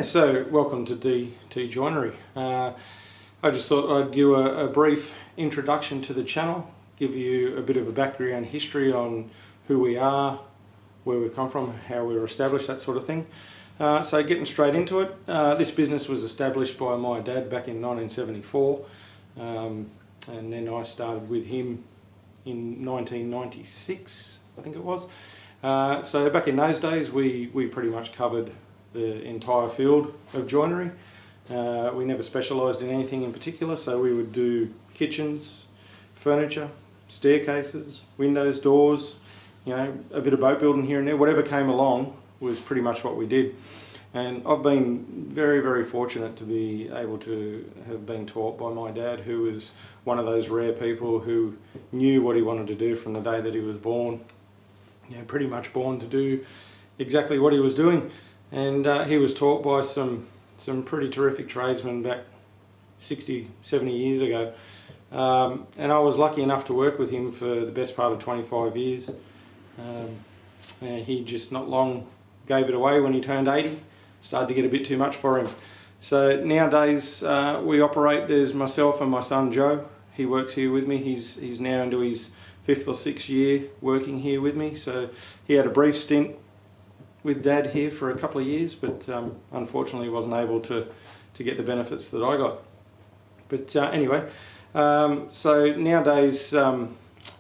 So welcome to DT Joinery. I just thought I'd do a brief introduction to the channel, give you a bit of a background history on who we are, where we've come from, how we were established, that sort of thing. So getting straight into it, this business was established by my dad back in 1974, and then I started with him in 1996, I think it was. So back in those days we pretty much covered the entire field of joinery. We never specialised in anything in particular, so we would do kitchens, furniture, staircases, windows, doors, you know, a bit of boat building here and there. Whatever came along was pretty much what we did. And I've been very, very fortunate to be able to have been taught by my dad, who was one of those rare people who knew what he wanted to do from the day that he was born. You know, pretty much born to do exactly what he was doing. And he was taught by some pretty terrific tradesmen back 60, 70 years ago. And I was lucky enough to work with him for the best part of 25 years. And he just not long gave it away when he turned 80. Started to get a bit too much for him. So nowadays we operate, there's myself and my son Joe. He works here with me. He's now into his 5th or 6th year working here with me. So he had a brief stint with Dad here for a couple of years, but unfortunately wasn't able to get the benefits that I got. But anyway, so nowadays, or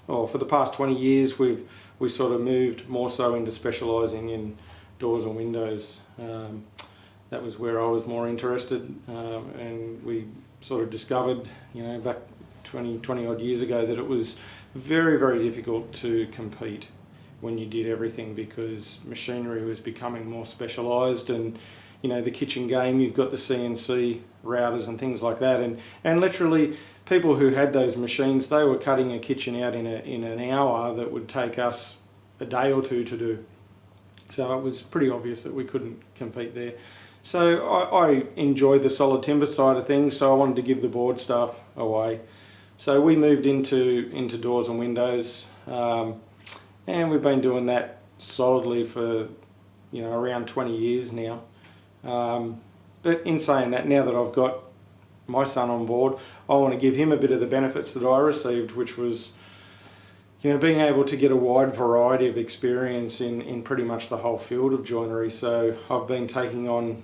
for the past 20 years, we sort of moved more so into specialising in doors and windows. That was where I was more interested, and we sort of discovered, you know, back 20 odd years ago, that it was very, very difficult to compete when you did everything, because machinery was becoming more specialised. And you know, the kitchen game, you've got the CNC routers and things like that, and literally people who had those machines, they were cutting a kitchen out in an hour that would take us a day or two to do. So it was pretty obvious that we couldn't compete there. So I enjoyed the solid timber side of things, so I wanted to give the board stuff away. So we moved into doors and windows, and we've been doing that solidly for, you know, around 20 years now. But in saying that, now that I've got my son on board, I want to give him a bit of the benefits that I received, which was, you know, being able to get a wide variety of experience in pretty much the whole field of joinery. So I've been taking on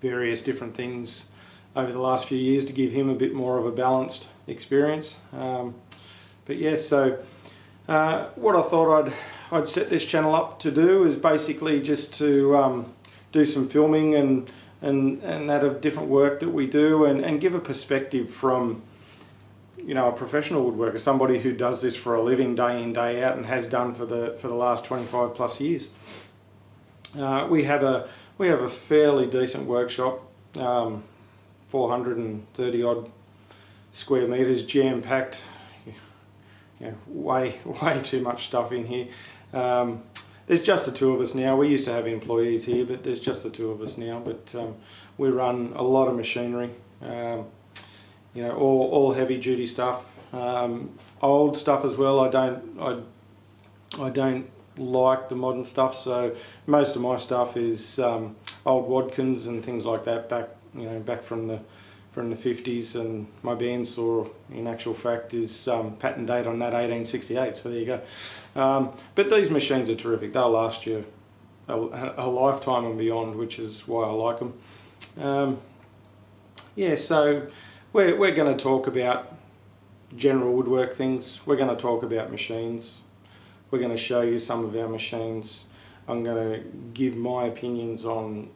various different things over the last few years to give him a bit more of a balanced experience. But yeah, so what I thought I'd set this channel up to do is basically just to do some filming and that of different work that we do, and give a perspective from, you know, a professional woodworker, somebody who does this for a living day in, day out, and has done for the last 25 plus years. We have a fairly decent workshop, 430 odd square meters, jam packed. You know, way too much stuff in here. There's just the two of us now. We used to have employees here, but there's just the two of us now. But we run a lot of machinery. You know, all heavy duty stuff, old stuff as well. I don't like the modern stuff, so most of my stuff is old Wadkins and things like that, back from the 50s, and my bandsaw in actual fact is patent date on that 1868, so there you go. But these machines are terrific. They'll last you a lifetime and beyond, which is why I like them. Yeah, so we're going to talk about general woodwork things. We're going to talk about machines. We're going to show you some of our machines. I'm going to give my opinions on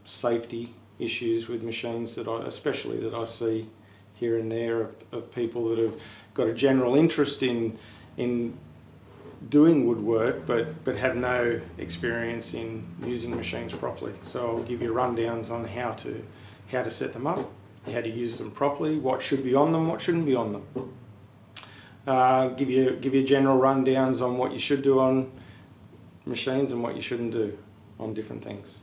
safety issues with machines especially that I see here and there of people that have got a general interest in doing woodwork, but have no experience in using machines properly. So I'll give you rundowns on how to set them up, how to use them properly, what should be on them, what shouldn't be on them. Give you general rundowns on what you should do on machines and what you shouldn't do on different things.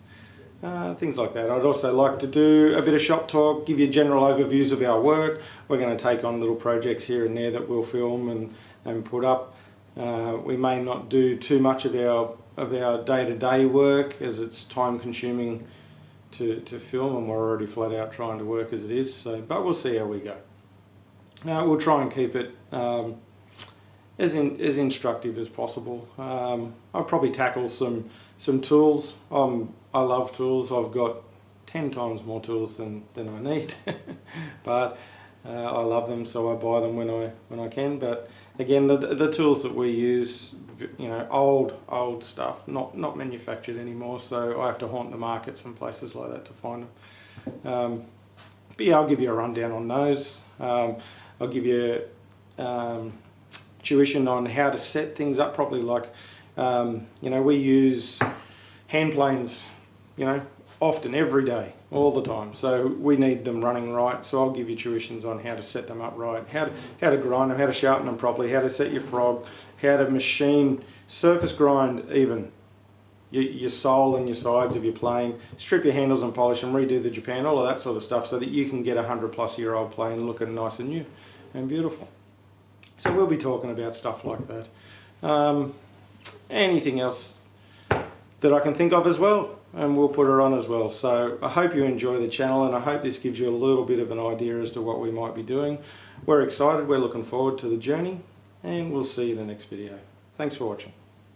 Things like that. I'd also like to do a bit of shop talk, give you general overviews of our work. We're going to take on little projects here and there that we'll film and put up. We may not do too much of our day-to-day work, as it's time consuming to film, and we're already flat out trying to work as it is. So, but we'll see how we go. We'll try and keep it as instructive as possible. I'll probably tackle some tools. I love tools. I've got 10 times more tools than I need, but I love them, so I buy them when I can. But again, the tools that we use, you know, old stuff, not manufactured anymore. So I have to haunt the markets and places like that to find them. But yeah, I'll give you a rundown on those. I'll give you tuition on how to set things up properly. Like, you know, we use hand planes, you know, often, every day, all the time. So we need them running right. So I'll give you tuitions on how to set them up right, how to grind them, how to sharpen them properly, how to set your frog, how to machine, surface grind even your sole and your sides of your plane, strip your handles and polish them, redo the Japan, all of that sort of stuff, so that you can get a 100+ year old plane looking nice and new and beautiful. So we'll be talking about stuff like that. Anything else that I can think of as well, and we'll put it on as well. So I hope you enjoy the channel, and I hope this gives you a little bit of an idea as to what we might be doing. We're excited, we're looking forward to the journey, and we'll see you in the next video. Thanks for watching.